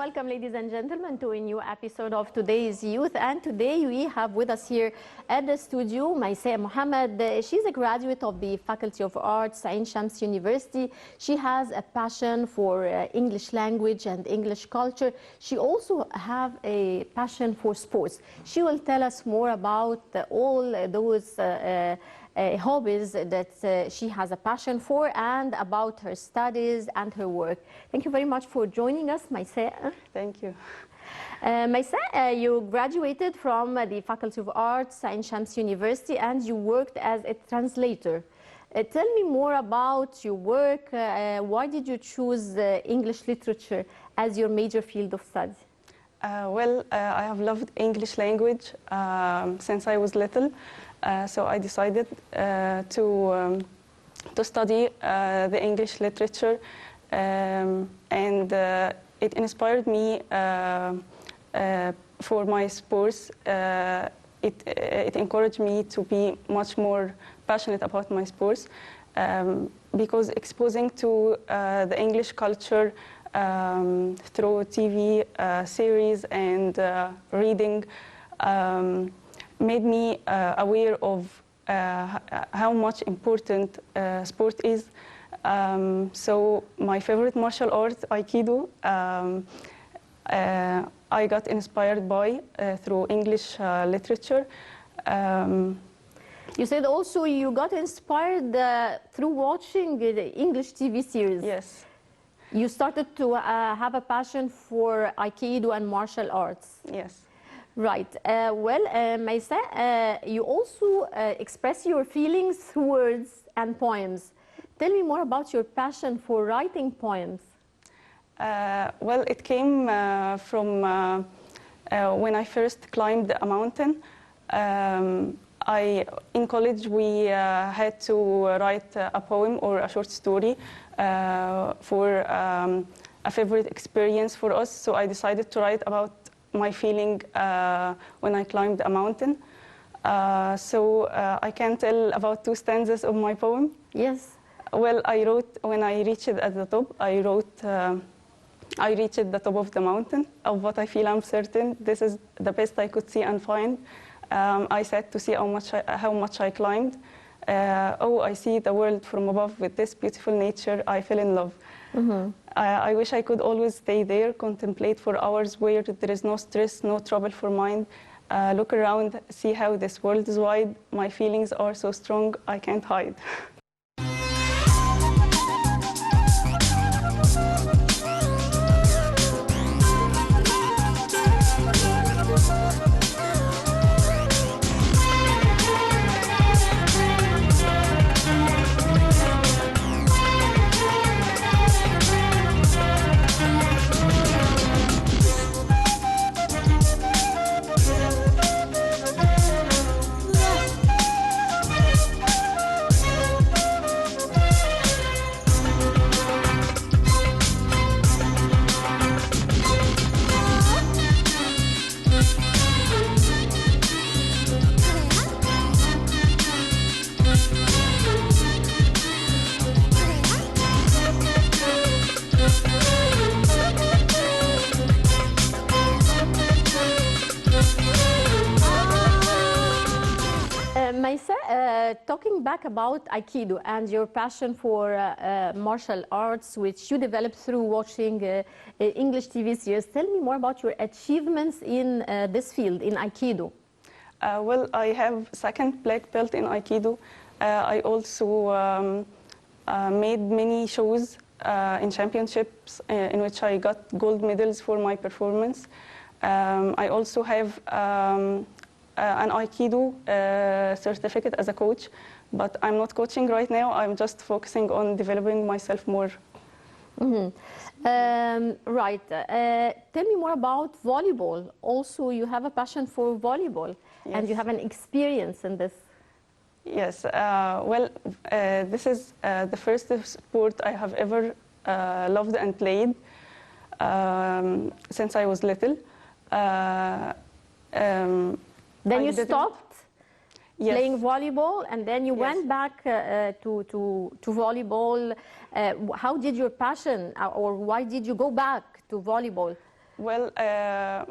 welcome, ladies and gentlemen, to a new episode of Today's Youth. And today we have with us here at the studio Maisa Mohammed. She's a graduate of the Faculty of Arts, Ain Shams University. She has a passion for English language and English culture. She also has a passion for sports. She will tell us more about all those hobbies that she has a passion for and about her studies and her work. Thank you very much for joining us, Maisa. Thank you. Maisa, you graduated from the Faculty of Arts, Ain Shams University, and you worked as a translator. Tell me more about your work. Why did you choose English literature as your major field of study? I have loved English language since I was little. So I decided to study the English literature, and it inspired me for my sports. It encouraged me to be much more passionate about my sports, because exposing to the English culture through TV series and reading made me aware of how much important sport is. So my favorite martial art, Aikido, I got inspired by through English literature. You said also you got inspired through watching the English TV series. Yes. You started to have a passion for Aikido and martial arts. Yes. Right. Maisa, you also express your feelings through words and poems. Tell me more about your passion for writing poems. It came from when I first climbed a mountain. In college, we had to write a poem or a short story for a favorite experience for us. So I decided to write about my feeling when I climbed a mountain. I can tell about 2 stanzas of my poem. Yes. Well, I wrote, when I reached at the top, I wrote, I reached the top of the mountain. Of what I feel I'm certain, this is the best I could see and find. I said to see how much I climbed. Oh, I see the world from above with this beautiful nature. I fell in love. Mm-hmm. I wish I could always stay there, contemplate for hours where there is no stress, no trouble for mind. Look around, see how this world is wide. My feelings are so strong, I can't hide. Maisa, talking back about Aikido and your passion for martial arts, which you developed through watching English TV series, tell me more about your achievements in this field, in Aikido. I have 2nd black belt in Aikido. I also made many shows in championships in which I got gold medals for my performance. I also have an Aikido certificate as a coach, but I'm not coaching right now. I'm just focusing on developing myself more. Mm-hmm. Right. Tell me more about volleyball. Also, you have a passion for volleyball, yes, and you have an experience in this. Yes. This is the first sport I have ever loved and played since I was little. Then you stopped Yes. playing volleyball, and then you went back to volleyball. How did your passion, or why did you go back to volleyball? Well,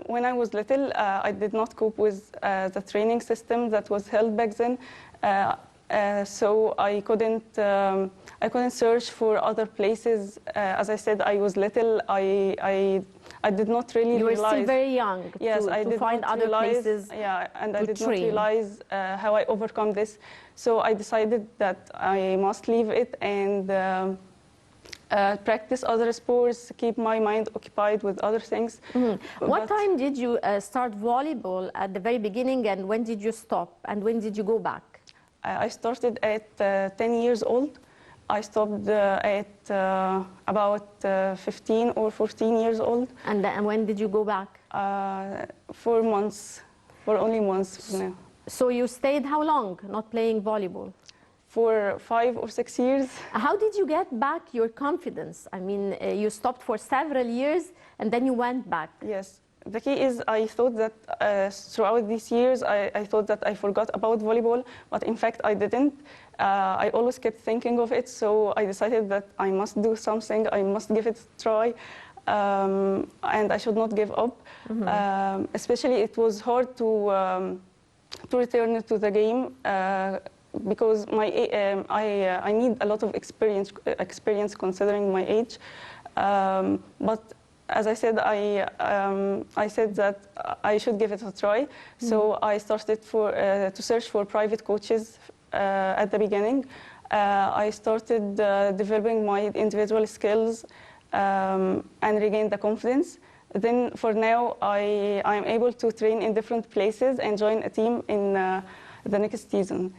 when I was little, I did not cope with the training system that was held back then. So I couldn't search for other places. As I said, I was little. I did not really You were realize. still very young Yes, I to did find not other realize, places. yeah, and I to did not train. realize how I overcome this. So I decided that I must leave it and practice other sports, keep my mind occupied with other things. What But time did you start volleyball at the very beginning, and when did you stop, and when did you go back? I started at 10 years old. I stopped at about 15 or 14 years old. And when did you go back? 4 months, for only months now. So you stayed how long not playing volleyball? For 5 or 6 years. How did you get back your confidence? I mean, you stopped for several years and then you went back. Yes. The key is I thought that throughout these years, I thought that I forgot about volleyball, but in fact I didn't. I always kept thinking of it, so I decided that I must do something, I must give it a try, and I should not give up. Especially it was hard to return to the game because I need a lot of experience considering my age. But as I said, I said that I should give it a try. So I started to search for private coaches at the beginning. I started developing my individual skills and regain the confidence. Then for now, I am able to train in different places and join a team in the next season.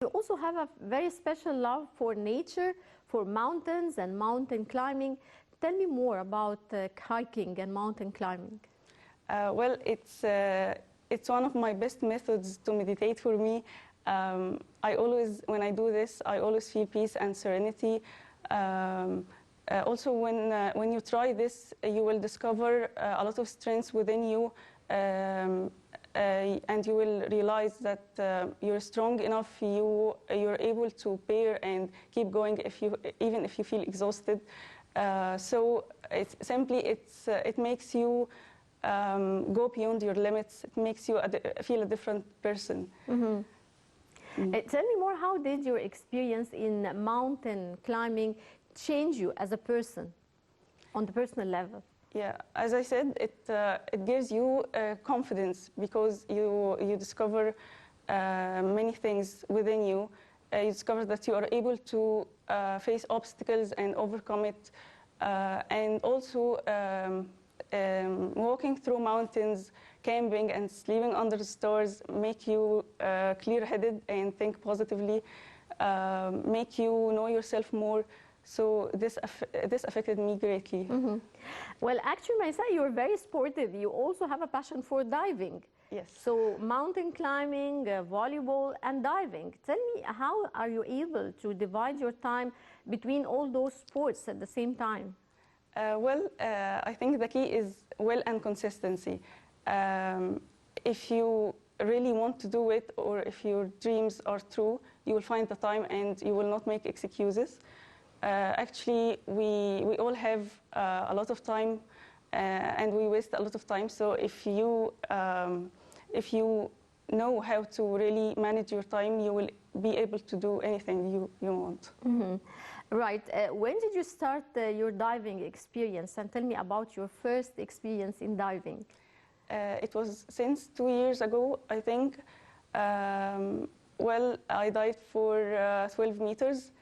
You also have a very special love for nature, for mountains and mountain climbing. Tell me more about hiking and mountain climbing. Well, it's one of my best methods to meditate for me. When I do this, I always feel peace and serenity. Also, when you try this, you will discover a lot of strengths within you, and you will realize that you're strong enough. You're able to bear and keep going even if you feel exhausted. So it makes you go beyond your limits. It makes you feel a different person. Tell me more, how did your experience in mountain climbing change you as a person on the personal level? Yeah, as I said, it gives you confidence because you discover many things within you. You discover that you are able to face obstacles and overcome it. And also walking through mountains, camping and sleeping under the stars make you clear-headed and think positively, make you know yourself more. So this affected me greatly. Well, actually, Maisa, you're very sportive. You also have a passion for diving. Yes. So mountain climbing, volleyball, and diving. Tell me, how are you able to divide your time between all those sports at the same time? I think the key is will and consistency. If you really want to do it, or if your dreams are true, you will find the time and you will not make excuses. Actually, we all have a lot of time, and we waste a lot of time. So if you know how to really manage your time, you will be able to do anything you want. Right. When did you start your diving experience? And tell me about your first experience in diving. It was since 2 years ago, I think. Well, I dived for 12 meters.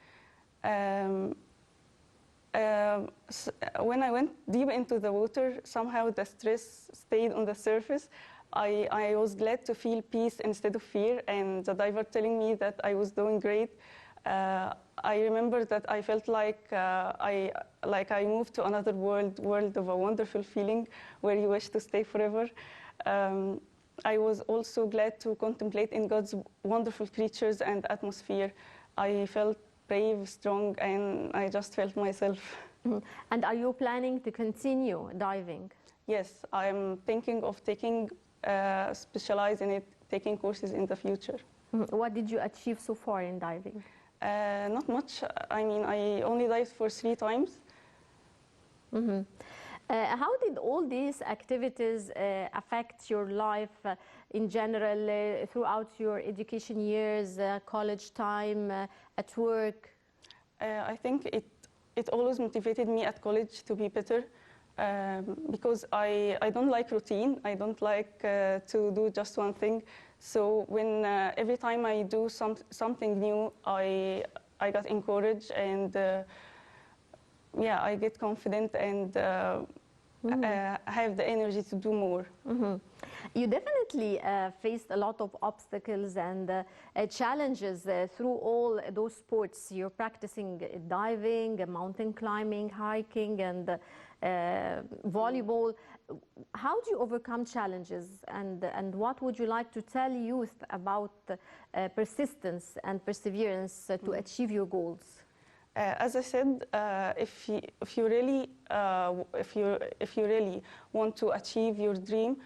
When I went deep into the water, somehow the stress stayed on the surface. I was glad to feel peace instead of fear, and the diver telling me that I was doing great. I remember that I felt like I moved to another world of a wonderful feeling where you wish to stay forever. I was also glad to contemplate in God's wonderful creatures and atmosphere. I felt brave, strong, and I just felt myself. Mhm. And are you planning to continue diving? Yes, I'm thinking of taking, specialize in it, taking courses in the future. Mhm. What did you achieve so far in diving? Not much. I mean, I only dived for 3 times. Mhm. How did all these activities affect your life in general throughout your education years, college time, at work? I think it always motivated me at college to be better because I don't like routine. I don't like to do just one thing. So when every time I do something new, I got encouraged and yeah, I get confident and have the energy to do more. Mhm. You definitely faced a lot of obstacles and challenges through all those sports. You're practicing diving, mountain climbing, hiking, and volleyball. How do you overcome challenges, and what would you like to tell youth about persistence and perseverance to achieve your goals? As I said, if you really want to achieve your dream,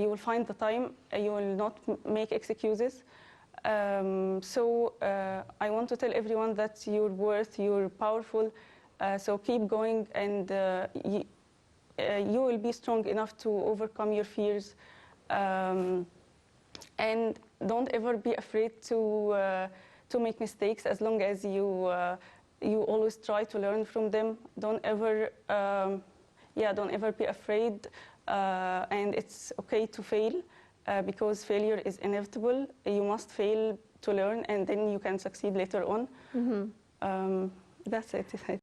you will find the time. You will not make excuses. So I want to tell everyone that you're worth, you're powerful. So keep going, and you will be strong enough to overcome your fears. And don't ever be afraid to make mistakes, as long as you always try to learn from them. Don't ever be afraid, and it's okay to fail because failure is inevitable. You must fail to learn, and then you can succeed later on. Mm-hmm. That's it.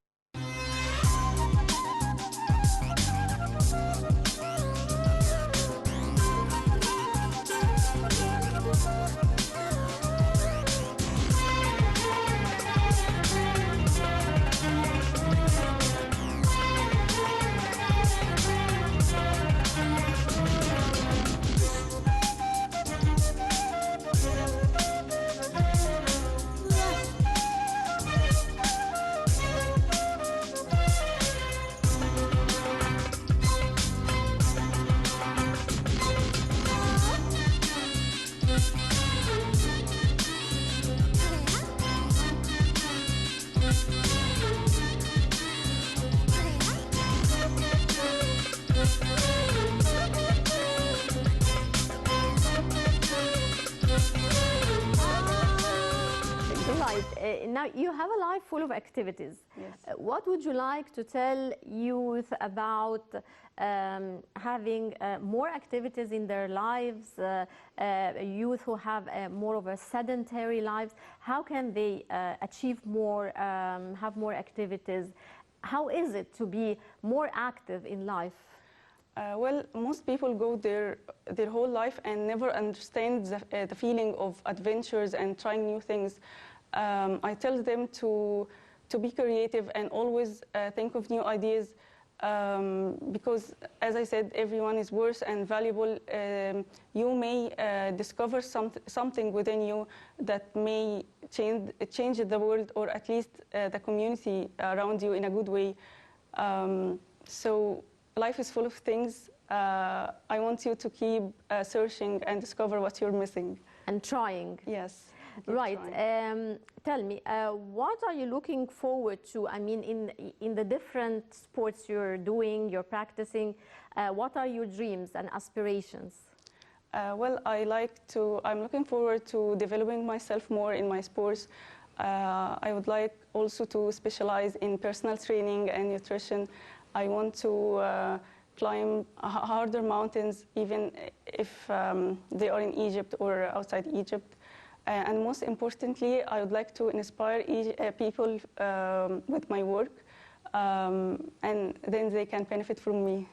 Now you have a life full of activities. Yes. What would you like to tell youth about having more activities in their lives? Youth who have more of a sedentary lives, how can they achieve more, have more activities? How is it to be more active in life? Well, most people go their whole life and never understand the feeling of adventures and trying new things. I tell them to be creative and always think of new ideas because, as I said, everyone is worth and valuable. You may discover something within you that may change the world, or at least the community around you, in a good way. So life is full of things. I want you to keep searching and discover what you're missing. And trying. Yes. Right. Tell me, what are you looking forward to? I mean, in the different sports you're doing, you're practicing, what are your dreams and aspirations? Well, I'm looking forward to developing myself more in my sports. I would like also to specialize in personal training and nutrition. I want to climb harder mountains, even if they are in Egypt or outside Egypt. And most importantly, I would like to inspire people with my work, and then they can benefit from me.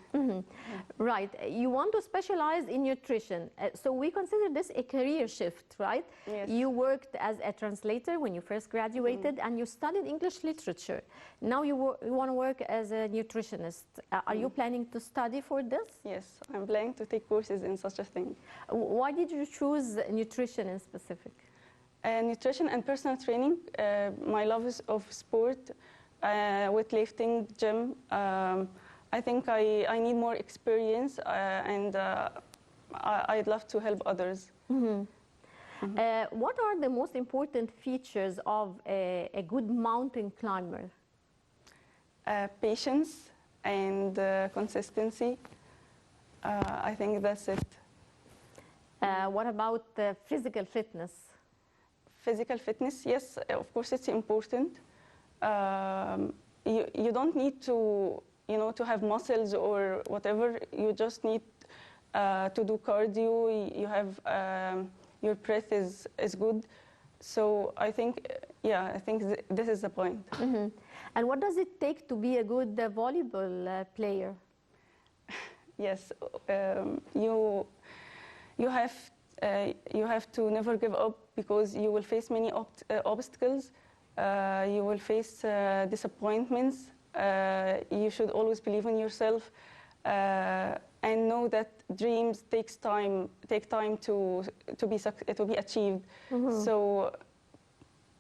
Right. You want to specialize in nutrition. So we consider this a career shift, right? Yes. You worked as a translator when you first graduated, and you studied English literature. Now you want to work as a nutritionist. Are you planning to study for this? Yes, I'm planning to take courses in such a thing. Why did you choose nutrition in specific? Nutrition and personal training. My love is of sport, weightlifting, gym. I think I need more experience, and I'd love to help others. What are the most important features of a good mountain climber? Patience and consistency. I think that's it. What about physical fitness? Physical fitness, yes, of course, it's important. You don't need to, to have muscles or whatever. You just need to do cardio. You have your breath is good. So I think, I think this is the point. And what does it take to be a good volleyball player? Yes, you have to never give up, because you will face many obstacles. You will face disappointments. You should always believe in yourself, and know that dreams take time to be achieved. So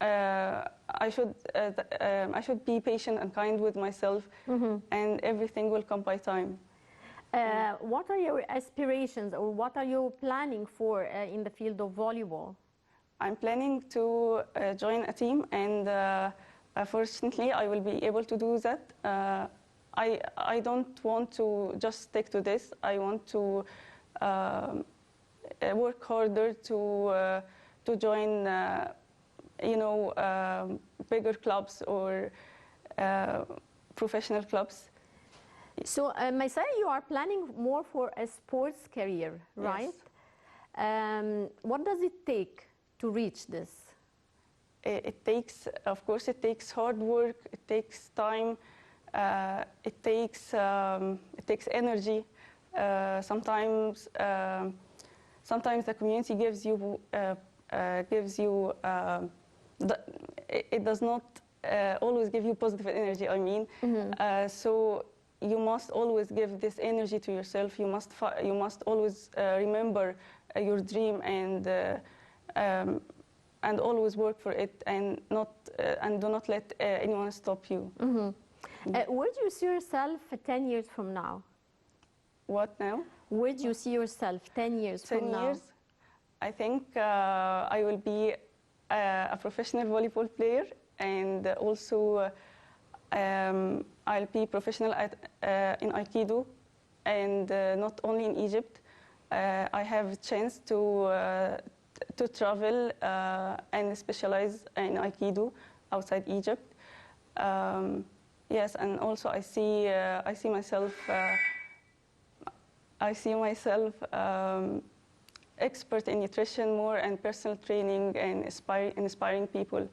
I should be patient and kind with myself, and everything will come by time. What are your aspirations, or what are you planning for in the field of volleyball? I'm planning to join a team, and fortunately I will be able to do that. I don't want to just stick to this. I want to work harder to join bigger clubs or professional clubs. So, Maisa, you are planning more for a sports career, right? Yes. What does it take to reach this? It takes, of course, it takes hard work. It takes time. It takes energy. Sometimes the community gives you it does not always give you positive energy. I mean, so you must always give this energy to yourself. You must always remember your dream, and always work for it, and do not let anyone stop you. Where do you see yourself 10 years from now? What now? Where do you see yourself 10 years from now? 10 years? I think I will be a professional volleyball player, and also I'll be professional in Aikido, and not only in Egypt. I have a chance to travel and specialize in Aikido outside Egypt. Yes, and also I see myself expert in nutrition more, and personal training, and inspiring people.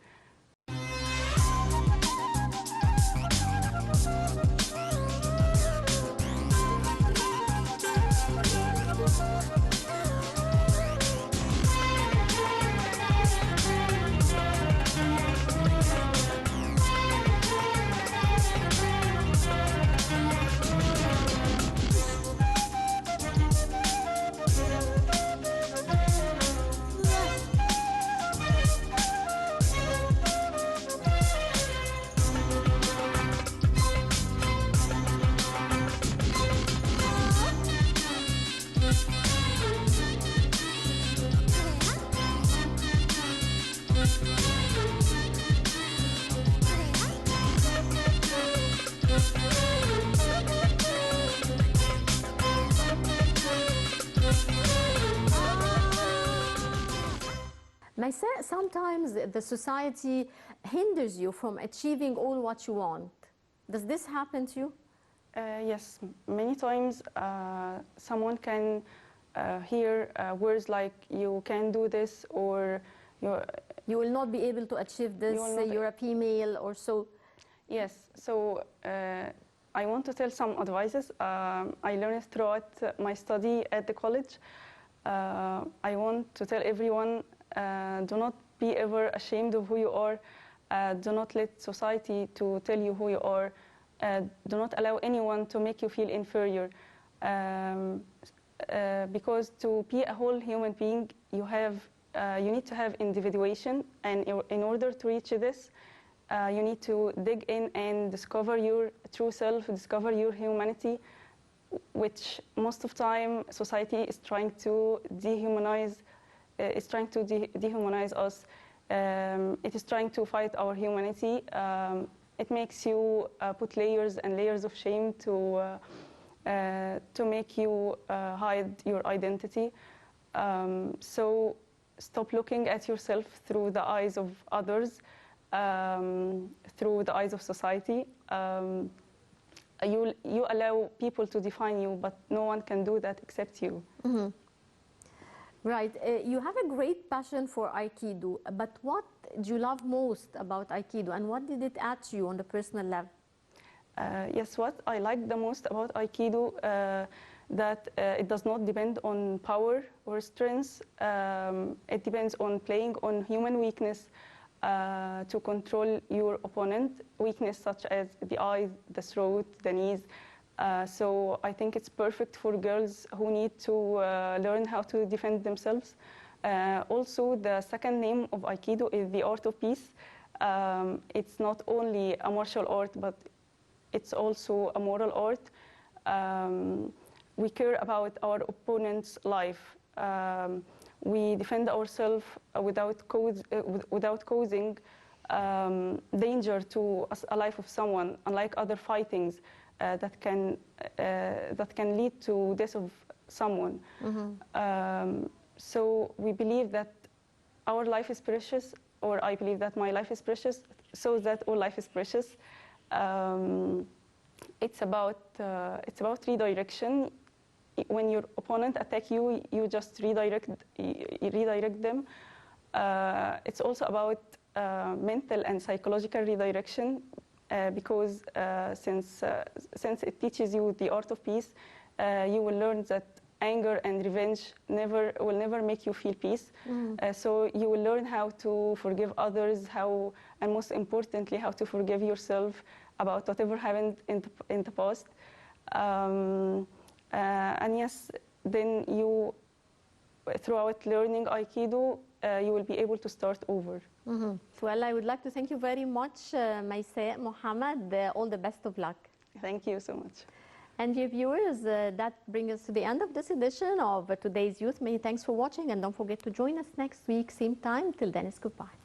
Maisa, sometimes the society hinders you from achieving all what you want. Does this happen to you? Yes, many times someone can hear words like "you can do this" or "you." You will not be able to achieve this, will not- you're a female or so. Yes, so I want to tell some advices I learned throughout my study at the college. I want to tell everyone, do not be ever ashamed of who you are. Do not let society to tell you who you are. Do not allow anyone to make you feel inferior. Because to be a whole human being, you need to have individuation, and in order to reach this, you need to dig in and discover your true self, discover your humanity, which most of time society is trying to dehumanize. Dehumanize us. It is trying to fight our humanity. It makes you put layers and layers of shame to make you hide your identity. So stop looking at yourself through the eyes of others, through the eyes of society. You allow people to define you, but no one can do that except you. Mm-hmm. Right. You have a great passion for Aikido, but what do you love most about Aikido, and what did it add to you on the personal level? Yes, what I like the most about Aikido, that it does not depend on power or strength. It depends on playing on human weakness to control your opponent, weakness such as the eyes, the throat, the knees. So I think it's perfect for girls who need to learn how to defend themselves. Also, the second name of Aikido is the art of peace. It's not only a martial art, but it's also a moral art. We care about our opponent's life. We defend ourselves without causing danger to a life of someone, unlike other fightings that can lead to death of someone. Mm-hmm. So we believe that our life is precious, or I believe that my life is precious, so that all life is precious. It's about redirection. When your opponent attack you, you just redirect them. It's also about mental and psychological redirection, because since it teaches you the art of peace, you will learn that anger and revenge will never make you feel peace. Mm. So you will learn how to forgive others, and most importantly, how to forgive yourself about whatever happened in the past. And yes, then throughout learning Aikido, you will be able to start over. Mm-hmm. Well, I would like to thank you very much, Maysah Mohammed. All the best of luck. Thank you so much. And dear viewers, that brings us to the end of this edition of Today's Youth. Many thanks for watching, and don't forget to join us next week, same time. Till then, it's goodbye.